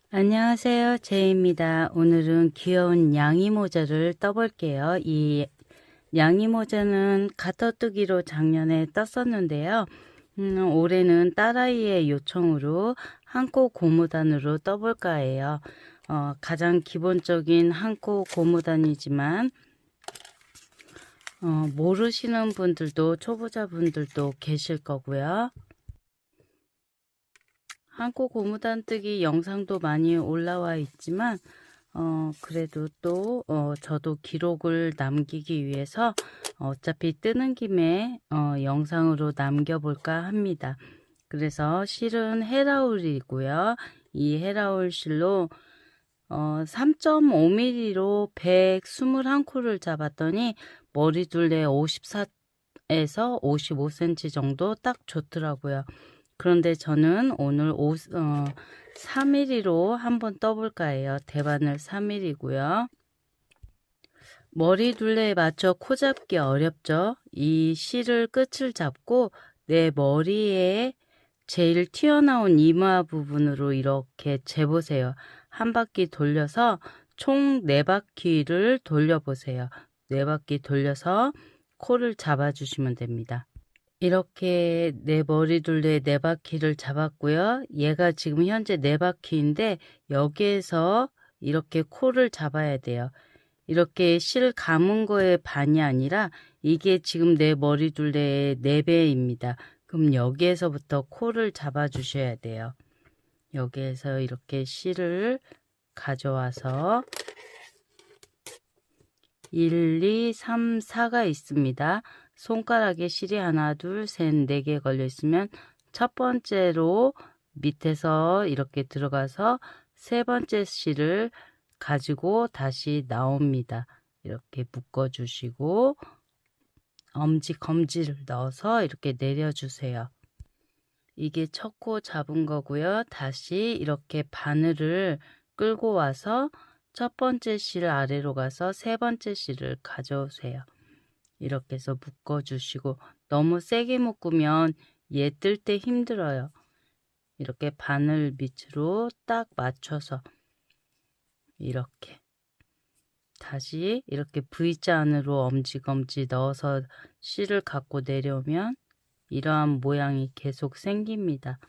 안녕하세요. 제이입니다. 오늘은 귀여운 양이 모자를 떠볼게요. 이 양이 모자는 가터뜨기로 작년에 떴었는데요. 올해는 딸아이의 요청으로 한코 고무단으로 떠볼까 해요. 가장 기본적인 한코 고무단이지만 모르시는 분들도 초보자분들도 계실 거고요. 한코 고무단 뜨기 영상도 많이 올라와 있지만 그래도 또 저도 기록을 남기기 위해서 어차피 뜨는 김에 영상으로 남겨볼까 합니다. 그래서 실은 헤라울이고요. 이 헤라울 실로 3.5mm로 121코를 잡았더니 머리둘레 54에서 55cm 정도 딱 좋더라고요. 그런데 저는 오늘 3mm로 한번 떠볼까 해요. 대바늘 3mm고요. 머리 둘레에 맞춰 코 잡기 어렵죠? 이 실을 끝을 잡고 내 머리에 제일 튀어나온 이마 부분으로 이렇게 재보세요. 한 바퀴 돌려서 총 4바퀴를 돌려보세요. 4바퀴 돌려서 코를 잡아주시면 됩니다. 이렇게 내 머리둘레 4바퀴를 잡았고요. 얘가 지금 현재 4바퀴인데 여기에서 이렇게 코를 잡아야 돼요. 이렇게 실 감은 거의 반이 아니라 이게 지금 내 머리둘레의 4배입니다. 그럼 여기에서부터 코를 잡아 주셔야 돼요. 여기에서 이렇게 실을 가져와서 1, 2, 3, 4가 있습니다. 손가락에 실이 하나, 둘, 셋, 4개 걸려 있으면 첫 번째로 밑에서 이렇게 들어가서 세 번째 실을 가지고 다시 나옵니다. 이렇게 묶어 주시고 엄지 검지를 넣어서 이렇게 내려주세요. 이게 첫 코 잡은 거고요. 다시 이렇게 바늘을 끌고 와서 첫 번째 실 아래로 가서 세 번째 실을 가져오세요. 이렇게 해서 묶어주시고 너무 세게 묶으면 얘 뜰 때 힘들어요. 이렇게 바늘 밑으로 딱 맞춰서 이렇게 다시 이렇게 V자 안으로 엄지검지 넣어서 실을 갖고 내려오면 이러한 모양이 계속 생깁니다.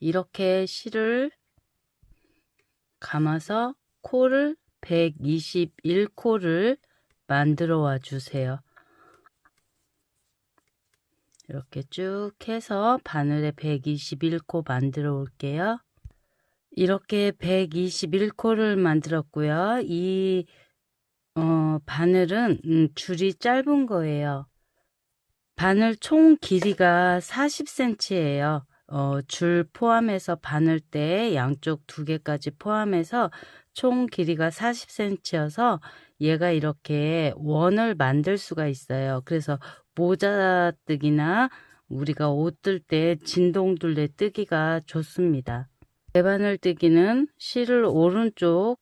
이렇게 실을 감아서 코를 121코를 만들어 와 주세요. 이렇게 쭉 해서 바늘에 121코 만들어 올게요. 이렇게 121코를 만들었고요. 이 바늘은 줄이 짧은 거예요. 바늘 총 길이가 40cm예요. 줄 포함해서 바늘대 양쪽 2개까지 포함해서 총 길이가 40cm여서 얘가 이렇게 원을 만들 수가 있어요. 그래서 모자뜨기나 우리가 옷 뜰 때 진동둘레 뜨기가 좋습니다. 대바늘 뜨기는 실을 오른쪽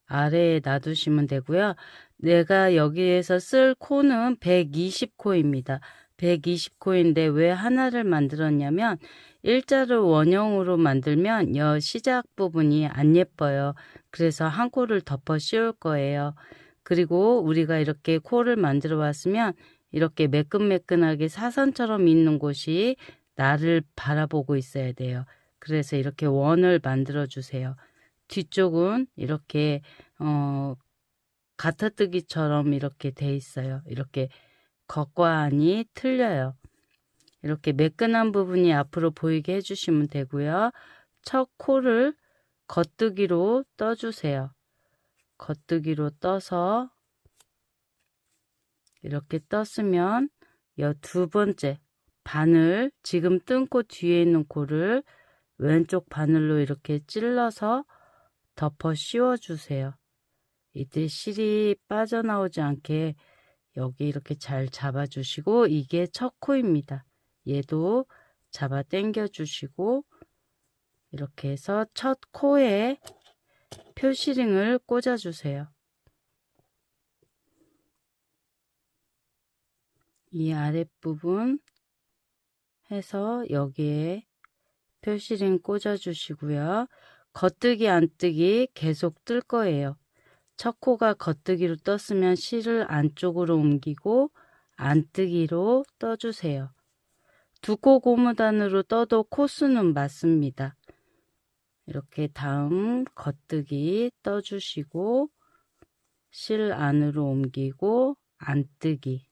아래에 놔두시면 되고요. 내가 여기에서 쓸 코는 120코입니다. 120코인데 왜 하나를 만들었냐면 일자를 원형으로 만들면 여 시작 부분이 안 예뻐요. 그래서 한 코를 덮어 씌울 거예요. 그리고 우리가 이렇게 코를 만들어 왔으면 이렇게 매끈매끈하게 사선처럼 있는 곳이 나를 바라보고 있어야 돼요. 그래서 이렇게 원을 만들어 주세요. 뒤쪽은 이렇게 가타뜨기처럼 이렇게 돼 있어요. 이렇게 겉과 안이 틀려요. 이렇게 매끈한 부분이 앞으로 보이게 해주시면 되고요. 첫 코를 겉뜨기로 떠주세요. 겉뜨기로 떠서 이렇게 떴으면 이 두 번째 바늘 지금 뜬 코 뒤에 있는 코를 왼쪽 바늘로 이렇게 찔러서 덮어 씌워 주세요. 이때 실이 빠져나오지 않게 여기 이렇게 잘 잡아 주시고 이게 첫 코입니다. 얘도 잡아 당겨 주시고 이렇게 해서 첫 코에 표시링을 꽂아 주세요. 이 아랫부분 해서 여기에 표시링 꽂아 주시고요. 겉뜨기 안뜨기 계속 뜰 거예요. 첫 코가 겉뜨기로 떴으면 실을 안쪽으로 옮기고 안뜨기로 떠주세요. 두 코 고무단으로 떠도 코수는 맞습니다. 이렇게 다음 겉뜨기 떠주시고 실 안으로 옮기고 안뜨기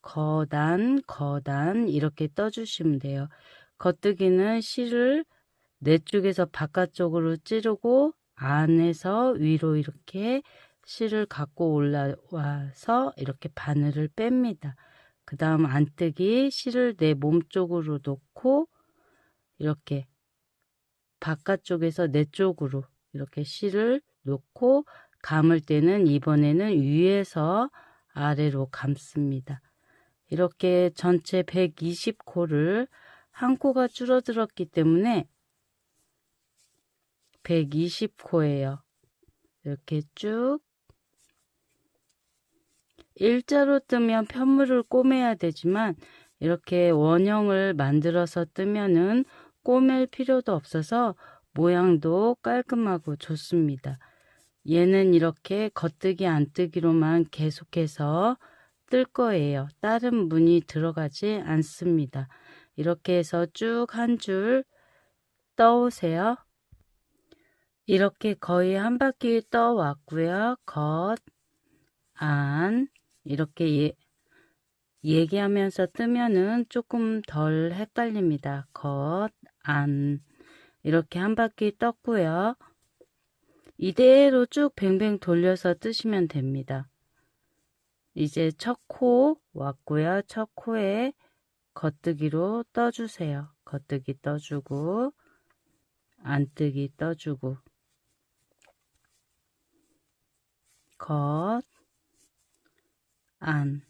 거단 이렇게 떠주시면 돼요. 겉뜨기는 실을 내 쪽에서 바깥쪽으로 찌르고 안에서 위로 이렇게 실을 갖고 올라와서 이렇게 바늘을 뺍니다. 그 다음 안뜨기 실을 내 몸 쪽으로 놓고 이렇게 바깥쪽에서 내 쪽으로 이렇게 실을 놓고 감을 때는 이번에는 위에서 아래로 감습니다. 이렇게 전체 120코를 한 코가 줄어들었기 때문에 120코예요. 이렇게 쭉 일자로 뜨면 편물을 꼬매야 되지만 이렇게 원형을 만들어서 뜨면은 꼬맬 필요도 없어서 모양도 깔끔하고 좋습니다. 얘는 이렇게 겉뜨기 안뜨기로만 계속해서 뜰 거예요. 다른 무늬 들어가지 않습니다. 이렇게 해서 쭉 한 줄 떠오세요. 이렇게 거의 한 바퀴 떠왔고요. 겉, 안 이렇게 얘기하면서 뜨면은 조금 덜 헷갈립니다. 겉, 안 이렇게 한 바퀴 떴고요. 이대로 쭉 뱅뱅 돌려서 뜨시면 됩니다. 이제 첫 코 왔고요. 첫 코에 겉뜨기로 떠주세요. 겉뜨기 떠주고 안뜨기 떠주고 겉, 안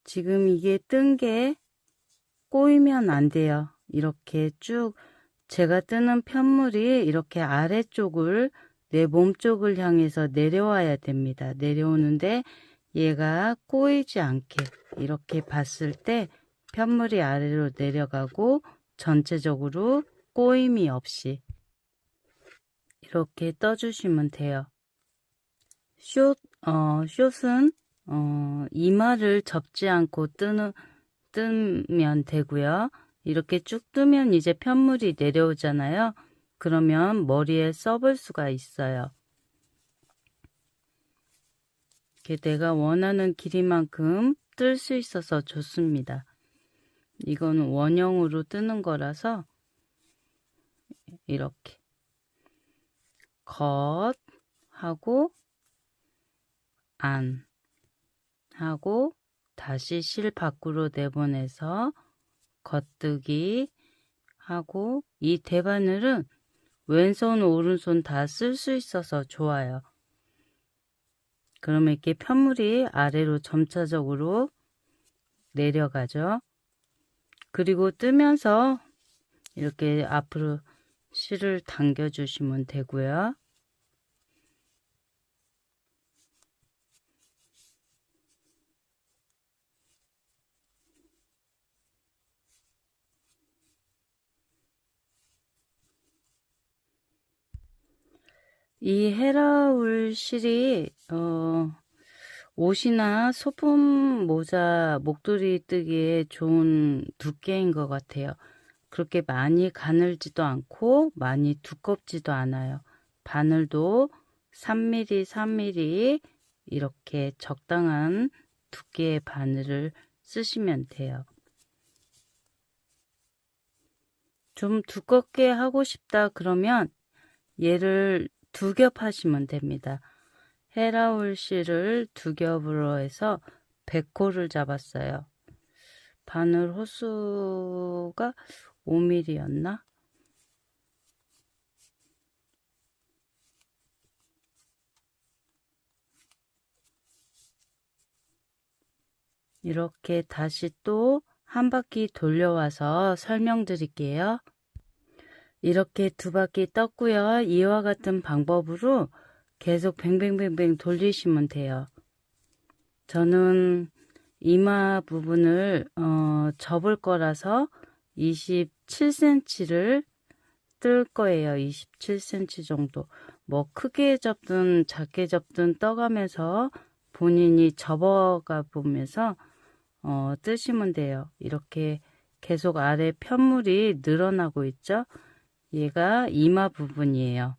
지금 이게 뜬 게 꼬이면 안 돼요. 이렇게 쭉 제가 뜨는 편물이 이렇게 아래쪽을 내 몸쪽을 향해서 내려와야 됩니다. 내려오는데 얘가 꼬이지 않게 이렇게 봤을 때 편물이 아래로 내려가고 전체적으로 꼬임이 없이 이렇게 떠주시면 돼요. 숏은 이마를 접지 않고 뜨면 되고요. 이렇게 쭉 뜨면 이제 편물이 내려오잖아요. 그러면 머리에 써볼 수가 있어요. 이렇게 내가 원하는 길이만큼 뜰 수 있어서 좋습니다. 이거는 원형으로 뜨는 거라서 이렇게 겉 하고 안 하고 다시 실 밖으로 내보내서 겉뜨기 하고 이 대바늘은 왼손 오른손 다 쓸 수 있어서 좋아요. 그러면 이렇게 편물이 아래로 점차적으로 내려가죠. 그리고 뜨면서 이렇게 앞으로 실을 당겨 주시면 되고요. 이 헤라울 실이 옷이나 소품 모자 목도리 뜨기에 좋은 두께인 것 같아요. 그렇게 많이 가늘지도 않고 많이 두껍지도 않아요. 바늘도 3mm, 3mm 이렇게 적당한 두께의 바늘을 쓰시면 돼요. 좀 두껍게 하고 싶다 그러면 얘를 두 겹 하시면 됩니다. 헤라울 실을 두 겹으로 해서 100호를 잡았어요. 바늘 호수가 5mm였나? 이렇게 다시 또 한 바퀴 돌려와서 설명드릴게요. 이렇게 두 바퀴 떴고요. 이와 같은 방법으로 계속 뱅뱅뱅뱅 돌리시면 돼요. 저는 이마 부분을 접을 거라서 27cm를 뜰 거예요. 27cm 정도. 뭐 크게 접든 작게 접든 떠가면서 본인이 접어가 보면서 뜨시면 돼요. 이렇게 계속 아래 편물이 늘어나고 있죠. 얘가 이마 부분이에요.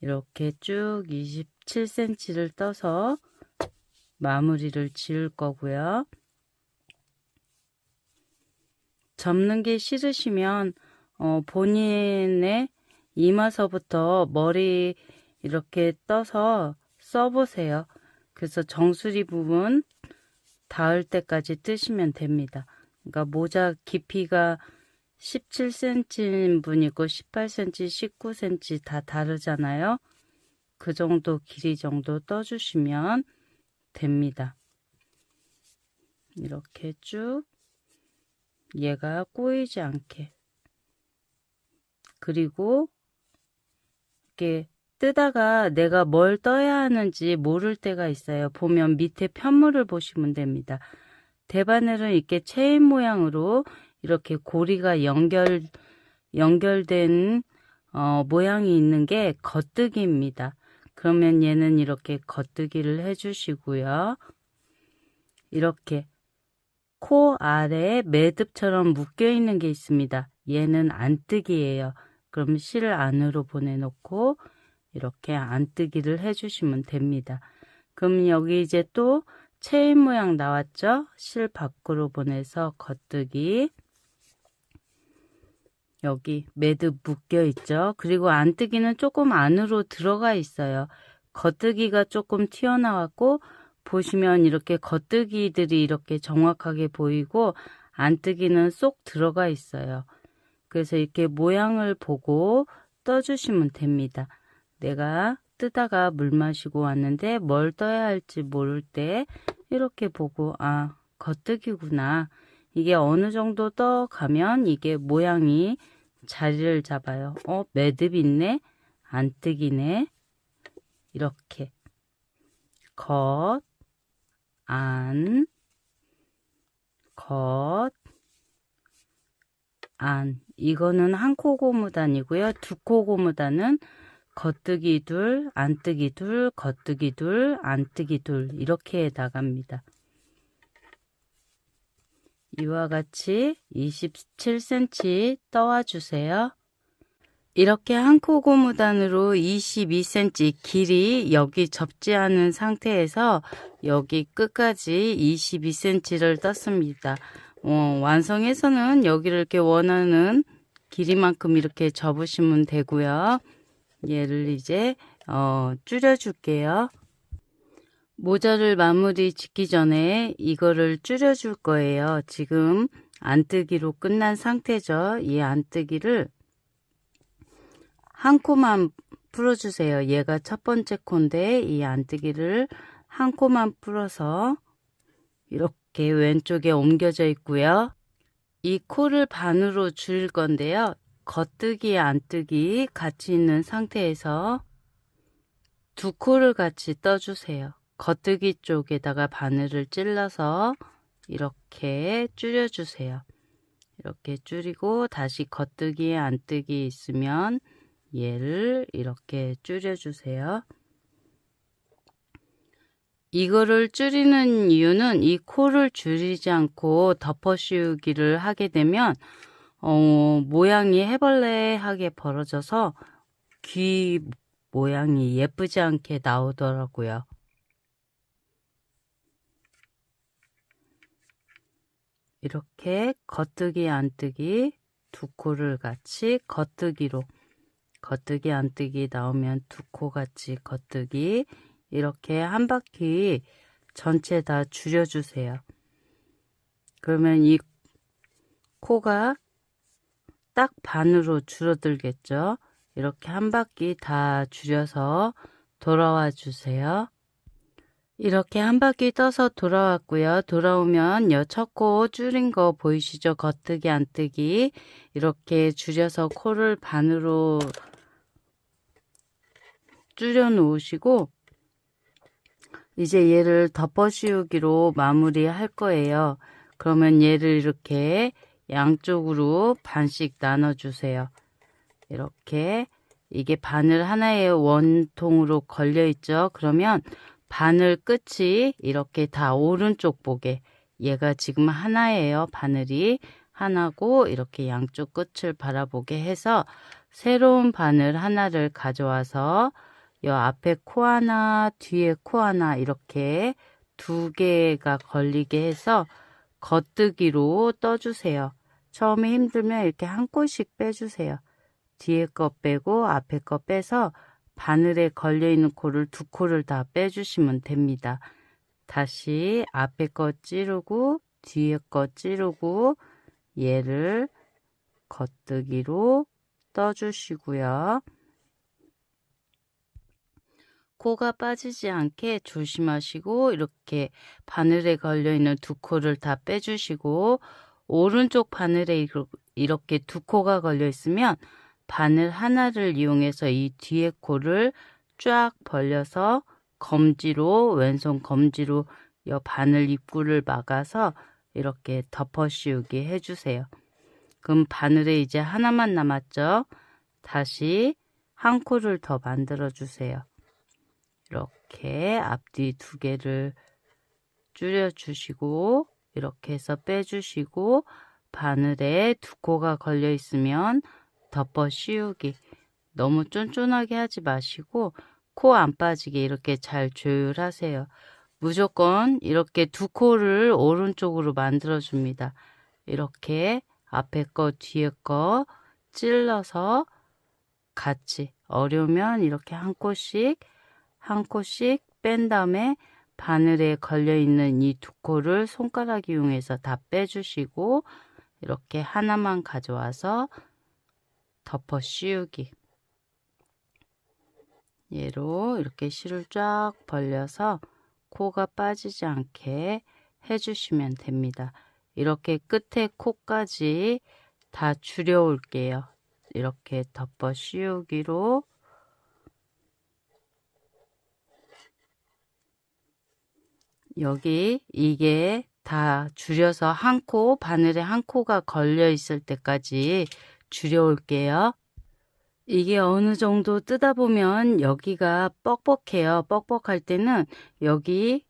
이렇게 쭉 27cm를 떠서 마무리를 지을 거고요. 접는 게 싫으시면 본인의 이마서부터 머리 이렇게 떠서 써보세요. 그래서 정수리 부분 닿을 때까지 뜨시면 됩니다. 그러니까 모자 깊이가 17cm인 분 있고 18cm, 19cm 다 다르잖아요. 그 정도 길이 정도 떠주시면 됩니다. 이렇게 쭉 얘가 꼬이지 않게. 그리고 이렇게 뜨다가 내가 뭘 떠야 하는지 모를 때가 있어요. 보면 밑에 편물을 보시면 됩니다. 대바늘은 이렇게 체인 모양으로 이렇게 고리가 연결된 모양이 있는 게 겉뜨기입니다. 그러면 얘는 이렇게 겉뜨기를 해주시고요. 이렇게 코 아래에 매듭처럼 묶여 있는 게 있습니다. 얘는 안뜨기예요. 그럼 실 안으로 보내놓고 이렇게 안뜨기를 해주시면 됩니다. 그럼 여기 이제 또 체인 모양 나왔죠? 실 밖으로 보내서 겉뜨기. 여기 매듭 묶여 있죠? 그리고 안뜨기는 조금 안으로 들어가 있어요. 겉뜨기가 조금 튀어나왔고 보시면 이렇게 겉뜨기들이 이렇게 정확하게 보이고 안뜨기는 쏙 들어가 있어요. 그래서 이렇게 모양을 보고 떠주시면 됩니다. 내가 뜨다가 물 마시고 왔는데 뭘 떠야 할지 모를 때 이렇게 보고 아 겉뜨기구나. 이게 어느 정도 떠가면 이게 모양이 자리를 잡아요. 매듭 있네. 안뜨기네. 이렇게 겉, 안, 겉, 안. 이거는 한 코 고무단이고요. 두 코 고무단은 겉뜨기 둘, 안뜨기 둘, 겉뜨기 둘, 안뜨기 둘 이렇게 나갑니다. 이와 같이 27cm 떠와 주세요. 이렇게 한 코 고무단으로 22cm 길이 여기 접지 않은 상태에서 여기 끝까지 22cm를 떴습니다. 완성해서는 여기를 이렇게 원하는 길이만큼 이렇게 접으시면 되고요. 얘를 이제 줄여 줄게요. 모자를 마무리 짓기 전에 이거를 줄여 줄 거예요. 지금 안뜨기로 끝난 상태죠. 이 안뜨기를 한 코만 풀어주세요. 얘가 첫 번째 코인데 이 안뜨기를 한 코만 풀어서 이렇게 왼쪽에 옮겨져 있고요. 이 코를 반으로 줄일 건데요. 겉뜨기, 안뜨기 같이 있는 상태에서 두 코를 같이 떠주세요. 겉뜨기 쪽에다가 바늘을 찔러서 이렇게 줄여주세요. 이렇게 줄이고 다시 겉뜨기, 안뜨기 있으면 얘를 이렇게 줄여주세요. 이거를 줄이는 이유는 이 코를 줄이지 않고 덮어 씌우기를 하게 되면 모양이 해벌레하게 벌어져서 귀 모양이 예쁘지 않게 나오더라고요. 이렇게 겉뜨기 안뜨기 두 코를 같이 겉뜨기로 겉뜨기 안뜨기 나오면 두 코 같이 겉뜨기 이렇게 한 바퀴 전체 다 줄여주세요. 그러면 이 코가 딱 반으로 줄어들겠죠. 이렇게 한 바퀴 다 줄여서 돌아와 주세요. 이렇게 한 바퀴 떠서 돌아왔고요. 돌아오면 첫 코 줄인 거 보이시죠? 겉뜨기 안뜨기 이렇게 줄여서 코를 반으로 줄여 놓으시고 이제 얘를 덮어 씌우기로 마무리 할 거예요. 그러면 얘를 이렇게 양쪽으로 반씩 나눠 주세요. 이렇게 이게 바늘 하나에 원통으로 걸려 있죠. 그러면 바늘 끝이 이렇게 다 오른쪽 보게, 얘가 지금 하나예요. 바늘이 하나고 이렇게 양쪽 끝을 바라보게 해서 새로운 바늘 하나를 가져와서 요 앞에 코 하나, 뒤에 코 하나 이렇게 두 개가 걸리게 해서 겉뜨기로 떠주세요. 처음에 힘들면 이렇게 한 꼴씩 빼주세요. 뒤에 거 빼고 앞에 거 빼서 바늘에 걸려있는 코를 두 코를 다 빼주시면 됩니다. 다시 앞에 거 찌르고 뒤에 거 찌르고 얘를 겉뜨기로 떠주시고요. 코가 빠지지 않게 조심하시고 이렇게 바늘에 걸려있는 두 코를 다 빼주시고, 오른쪽 바늘에 이렇게 두 코가 걸려 있으면 바늘 하나를 이용해서 이 뒤에 코를 쫙 벌려서 검지로, 왼손 검지로 이 바늘 입구를 막아서 이렇게 덮어 씌우게 해주세요. 그럼 바늘에 이제 하나만 남았죠. 다시 한 코를 더 만들어 주세요. 이렇게 앞뒤 두 개를 줄여 주시고 이렇게 해서 빼주시고, 바늘에 두 코가 걸려 있으면 덮어 씌우기. 너무 쫀쫀하게 하지 마시고 코 안 빠지게 이렇게 잘 조율하세요. 무조건 이렇게 두 코를 오른쪽으로 만들어 줍니다. 이렇게 앞에 거 뒤에 거 찔러서 같이, 어려우면 이렇게 한 코씩 뺀 다음에 바늘에 걸려있는 이 두 코를 손가락 이용해서 다 빼주시고 이렇게 하나만 가져와서 덮어 씌우기. 얘로 이렇게 실을 쫙 벌려서 코가 빠지지 않게 해주시면 됩니다. 이렇게 끝에 코까지 다 줄여 올게요. 이렇게 덮어 씌우기로. 여기 이게 다 줄여서 한 코, 바늘에 한 코가 걸려 있을 때까지 줄여 올게요. 이게 어느 정도 뜨다 보면 여기가 뻑뻑해요. 뻑뻑할 때는 여기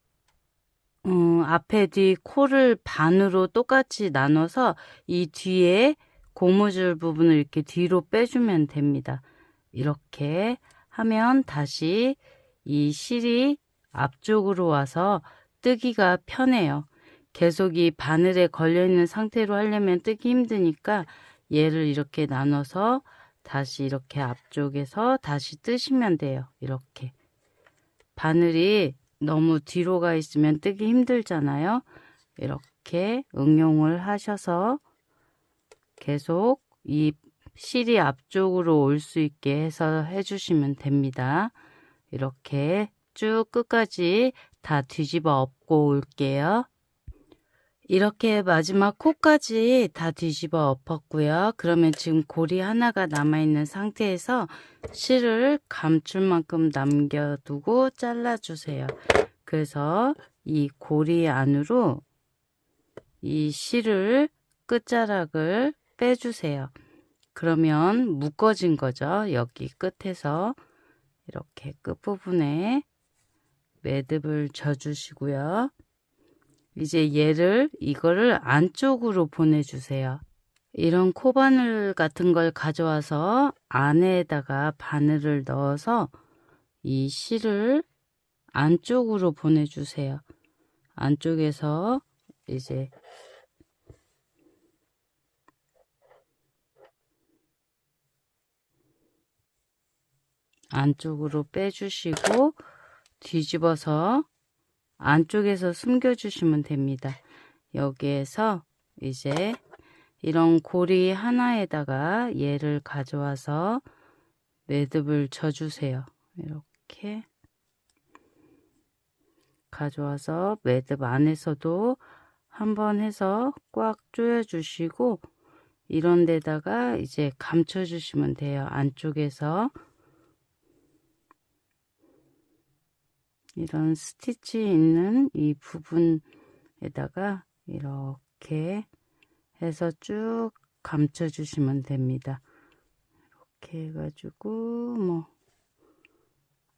앞에 뒤 코를 반으로 똑같이 나눠서 이 뒤에 고무줄 부분을 이렇게 뒤로 빼주면 됩니다. 이렇게 하면 다시 이 실이 앞쪽으로 와서 뜨기가 편해요. 계속 이 바늘에 걸려있는 상태로 하려면 뜨기 힘드니까 얘를 이렇게 나눠서 다시 이렇게 앞쪽에서 다시 뜨시면 돼요. 이렇게. 바늘이 너무 뒤로 가 있으면 뜨기 힘들잖아요. 이렇게 응용을 하셔서 계속 이 실이 앞쪽으로 올 수 있게 해서 해주시면 됩니다. 이렇게 쭉 끝까지 다 뒤집어 엎고 올게요. 이렇게 마지막 코까지 다 뒤집어 엎었고요. 그러면 지금 고리 하나가 남아있는 상태에서 실을 감출 만큼 남겨두고 잘라주세요. 그래서 이 고리 안으로 이 실을 끝자락을 빼주세요. 그러면 묶어진 거죠. 여기 끝에서 이렇게 끝부분에 매듭을 져주시고요. 이제 이거를 안쪽으로 보내주세요. 이런 코바늘 같은 걸 가져와서 안에다가 바늘을 넣어서 이 실을 안쪽으로 보내주세요. 안쪽에서 이제 안쪽으로 빼주시고 뒤집어서 안쪽에서 숨겨주시면 됩니다. 여기에서 이제 이런 고리 하나에다가 얘를 가져와서 매듭을 져주세요. 이렇게 가져와서 매듭 안에서도 한번 해서 꽉 조여주시고 이런 데다가 이제 감춰주시면 돼요. 안쪽에서 이런 스티치 있는 이 부분에다가 이렇게 해서 쭉 감춰 주시면 됩니다. 이렇게 해가지고 뭐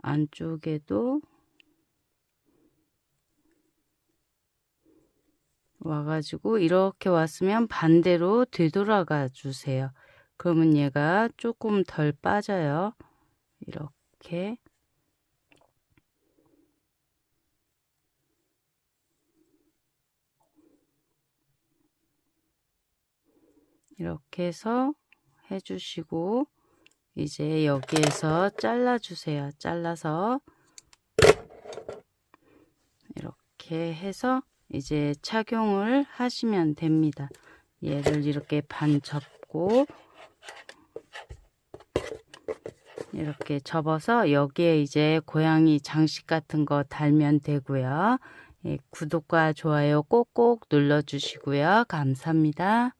안쪽에도 와가지고 이렇게 왔으면 반대로 되돌아가 주세요. 그러면 얘가 조금 덜 빠져요. 이렇게 해서 해주시고 이제 여기에서 잘라 주세요. 잘라서 이렇게 해서 이제 착용을 하시면 됩니다. 얘를 이렇게 반 접고 이렇게 접어서 여기에 이제 고양이 장식 같은 거 달면 되고요. 예, 구독과 좋아요 꼭꼭 눌러주시고요. 감사합니다.